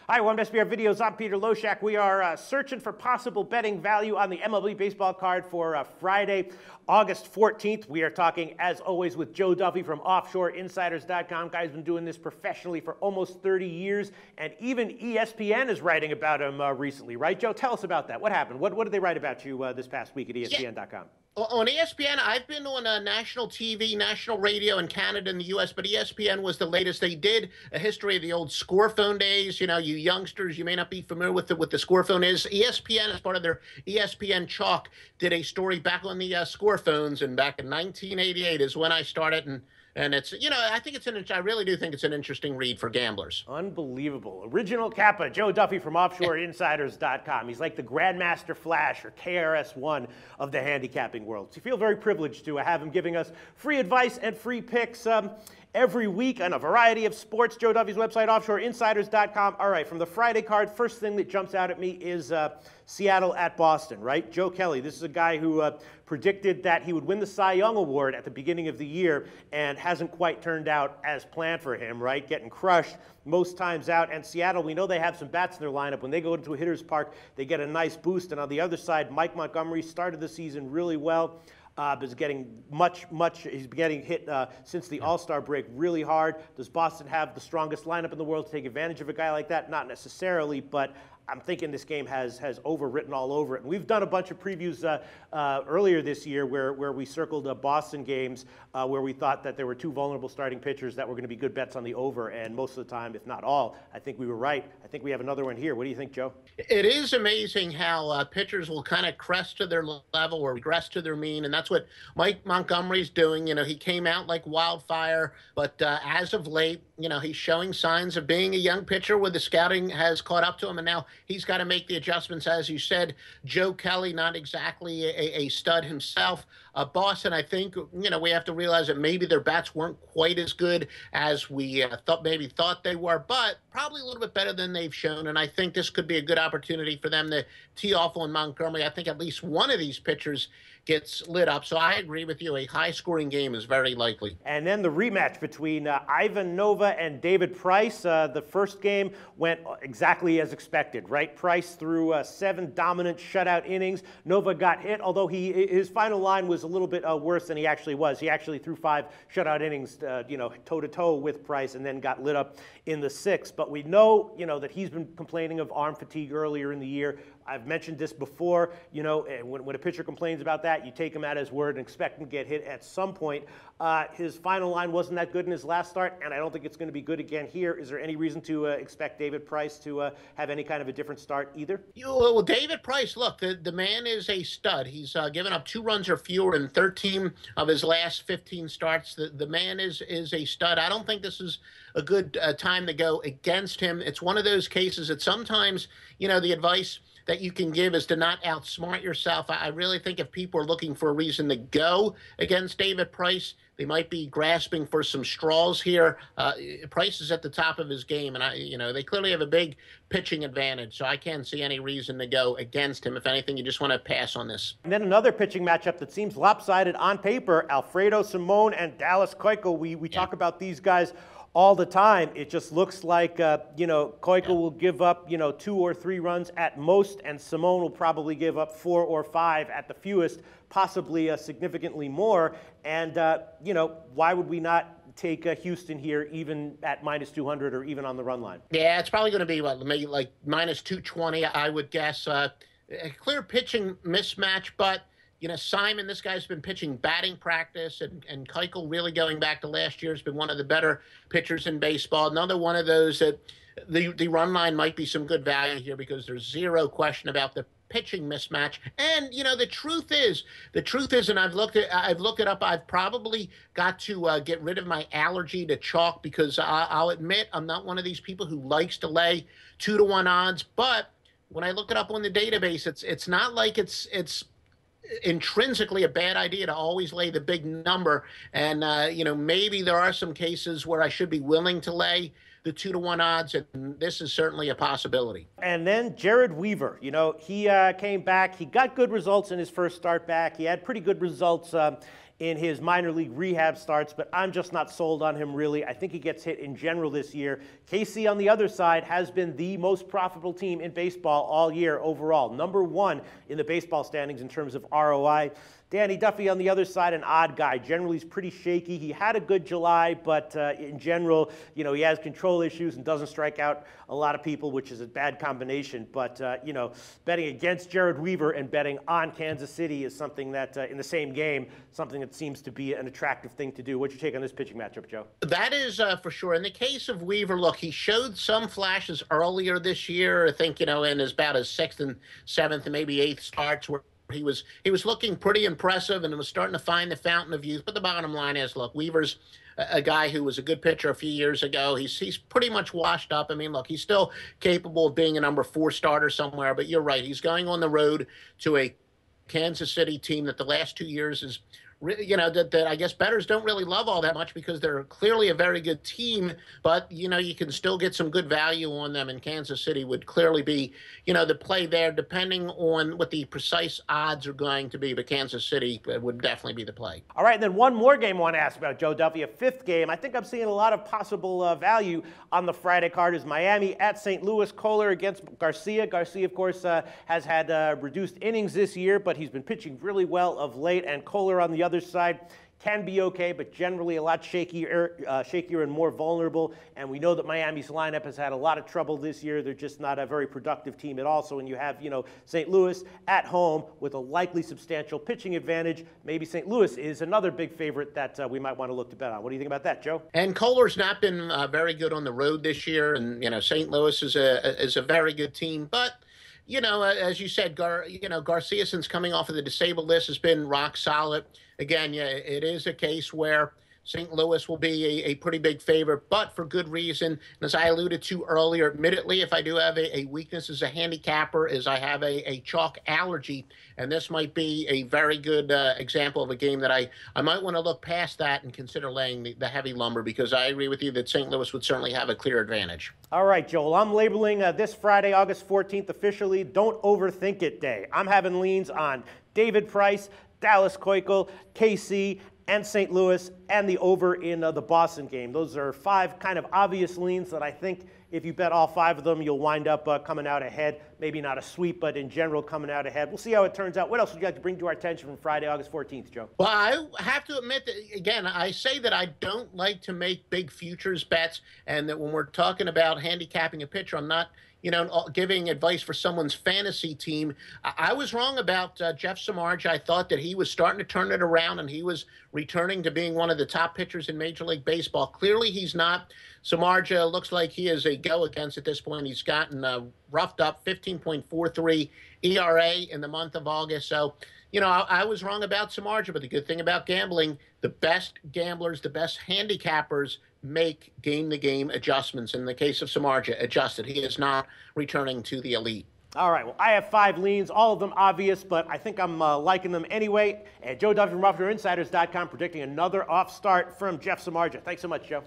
Hi, welcome to SBR Videos. I'm Peter Loshak. We are searching for possible betting value on the MLB baseball card for Friday, August 14th. We are talking, as always, with Joe Duffy from OffshoreInsiders.com. Guy's been doing this professionally for almost 30 years, and even ESPN is writing about him recently, right, Joe? Tell us about that. What happened? What did they write about you this past week at ESPN.com? On ESPN, I've been on national TV, national radio in Canada and the U.S., but ESPN was the latest. They did a history of the old score phone days. You know, you youngsters, you may not be familiar with the score phone is. ESPN, as part of their ESPN Chalk, did a story back on the score phones, and back in 1988 is when I started, and it's, you know, I really do think it's an interesting read for gamblers. Unbelievable. Original Kappa, Joe Duffy from OffshoreInsiders.com. He's like the Grandmaster Flash or KRS-One of the handicapping world. So you feel very privileged to have him giving us free advice and free picks every week on a variety of sports. Joe Duffy's website, OffshoreInsiders.com. All right, from the Friday card, first thing that jumps out at me is Seattle at Boston, right? Joe Kelly, this is a guy who predicted that he would win the Cy Young Award at the beginning of the year and hasn't quite turned out as planned for him, right? Getting crushed most times out. And Seattle, we know they have some bats in their lineup. When they go into a hitter's park, they get a nice boost. And on the other side, Mike Montgomery started the season really well. Is getting he's getting hit since the All-Star break really hard. Does Boston have the strongest lineup in the world to take advantage of a guy like that? Not necessarily, but I'm thinking this game has overwritten all over it. And we've done a bunch of previews earlier this year where we circled Boston games where we thought that there were two vulnerable starting pitchers that were going to be good bets on the over, and most of the time, if not all, I think we were right. I think we have another one here. What do you think, Joe? It is amazing how pitchers will kind of crest to their level or regress to their mean, and that's what Mike Montgomery's doing. You know, he came out like wildfire, but as of late, you know, he's showing signs of being a young pitcher where the scouting has caught up to him, and now he's got to make the adjustments. As you said, Joe Kelly, not exactly a stud himself. Boston, I think, you know, we have to realize that maybe their bats weren't quite as good as we thought they were, but probably a little bit better than they've shown. And I think this could be a good opportunity for them to tee off on Montgomery. I think at least one of these pitchers gets lit up. So I agree with you. A high-scoring game is very likely. And then the rematch between Ivan Nova and David Price. The first game went exactly as expected, right? Price threw 7 dominant shutout innings. Nova got hit, although his final line was a little bit worse than he actually was. He actually threw 5 shutout innings, toe-to-toe with Price, and then got lit up in the 6th. But we know, that he's been complaining of arm fatigue earlier in the year. I've mentioned this before, when a pitcher complains about that, you take him at his word and expect him to get hit at some point. His final line wasn't that good in his last start, and I don't think it's going to be good again here. Is there any reason to expect David Price to have any kind of a different start either? Well, David Price, look, the man is a stud. He's given up 2 runs or fewer in 13 of his last 15 starts. The man is a stud. I don't think this is a good time to go against him. It's one of those cases that sometimes, the advice that you can give is to not outsmart yourself. I really think if people are looking for a reason to go against David Price, they might be grasping for some straws here. Price is at the top of his game, and they clearly have a big pitching advantage, so I can't see any reason to go against him. If anything, you just want to pass on this. And then another pitching matchup that seems lopsided on paper, Alfredo Simon and Dallas Keuchel. We talk about these guys all the time. It just looks like, Keuchel will give up, 2 or 3 runs at most, and Simone will probably give up 4 or 5 at the fewest, possibly significantly more. And, why would we not take Houston here even at minus 200 or even on the run line? Yeah, it's probably going to be maybe like minus 220, I would guess. A clear pitching mismatch, but Simon, this guy's been pitching batting practice, and Keuchel, really going back to last year, has been one of the better pitchers in baseball. Another one of those that the run line might be some good value here because there's zero question about the pitching mismatch. And the truth is, and I've looked it up. I've probably got to get rid of my allergy to chalk because I'll admit I'm not one of these people who likes to lay 2-to-1 odds. But when I look it up on the database, it's not like it's intrinsically a bad idea to always lay the big number. And, maybe there are some cases where I should be willing to lay the 2-to-1 odds, and this is certainly a possibility. And then Jared Weaver, he came back. He got good results in his first start back. He had pretty good results in his minor league rehab starts, but I'm just not sold on him really. I think he gets hit in general this year. KC on the other side has been the most profitable team in baseball all year overall. Number one in the baseball standings in terms of ROI. Danny Duffy on the other side, an odd guy. Generally, he's pretty shaky. He had a good July, but in general, you know, he has control issues and doesn't strike out a lot of people, which is a bad combination. But, you know, betting against Jared Weaver and betting on Kansas City is something that, in the same game, something that seems to be an attractive thing to do. What's your take on this pitching matchup, Joe? That is for sure. In the case of Weaver, look, he showed some flashes earlier this year. I think, you know, in about his sixth and seventh and maybe eighth starts where he was looking pretty impressive and was starting to find the fountain of youth. But the bottom line is, look, Weaver's a guy who was a good pitcher a few years ago. He's pretty much washed up. I mean, look, he's still capable of being a number 4 starter somewhere. But you're right. He's going on the road to a Kansas City team that the last 2 years is, you know, that I guess bettors don't really love all that much because they're clearly a very good team, but, you know, you can still get some good value on them, and Kansas City would clearly be, you know, the play there, depending on what the precise odds are going to be, but Kansas City would definitely be the play. All right, and then one more game I want to ask about, Joe Duffy, a fifth game. I think I'm seeing a lot of possible value on the Friday card is Miami at St. Louis. Kohler against Garcia. Garcia, of course, has had reduced innings this year, but he's been pitching really well of late, and Kohler on the other side can be okay, but generally a lot shakier and more vulnerable. And we know that Miami's lineup has had a lot of trouble this year. They're just not a very productive team at all. So when you have, you know, St. Louis at home with a likely substantial pitching advantage, maybe St. Louis is another big favorite that we might want to look to bet on. What do you think about that, Joe? And Kohler's not been very good on the road this year, and, you know, St. Louis is a very good team, but, you know, as you said, Garcia, since coming off of the disabled list, has been rock solid. Again, yeah, it is a case where St. Louis will be a pretty big favorite, but for good reason. And as I alluded to earlier, admittedly, if I do have a weakness as a handicapper, is I have a chalk allergy, and this might be a very good example of a game that I might want to look past that and consider laying the heavy lumber, because I agree with you that St. Louis would certainly have a clear advantage. All right, Joel, I'm labeling this Friday, August 14th, officially Don't Overthink It Day. I'm having leans on David Price, Dallas Keuchel, KC, and St. Louis, and the over in the Boston game. Those are 5 kind of obvious leans that I think if you bet all 5 of them, you'll wind up coming out ahead. Maybe not a sweep, but in general coming out ahead. We'll see how it turns out. What else would you like to bring to our attention from Friday, August 14th, Joe? Well, I have to admit that, again, I say that I don't like to make big futures bets, and that when we're talking about handicapping a pitcher, I'm not, you know, giving advice for someone's fantasy team. I was wrong about Jeff Samardzija. I thought that he was starting to turn it around and he was returning to being one of the top pitchers in Major League Baseball. Clearly, he's not. Samardzija looks like he is a go against at this point. He's gotten roughed up, 15.43 ERA in the month of August. So, you know, I was wrong about Samardzija, but the good thing about gambling, the best gamblers, the best handicappers make game-to-game adjustments. In the case of Samardzija, adjusted. He is not returning to the elite. All right, well, I have 5 leans, all of them obvious, but I think I'm liking them anyway. And Joe Duffy from OffshoreInsiders.com predicting another off start from Jeff Samardzija. Thanks so much, Joe.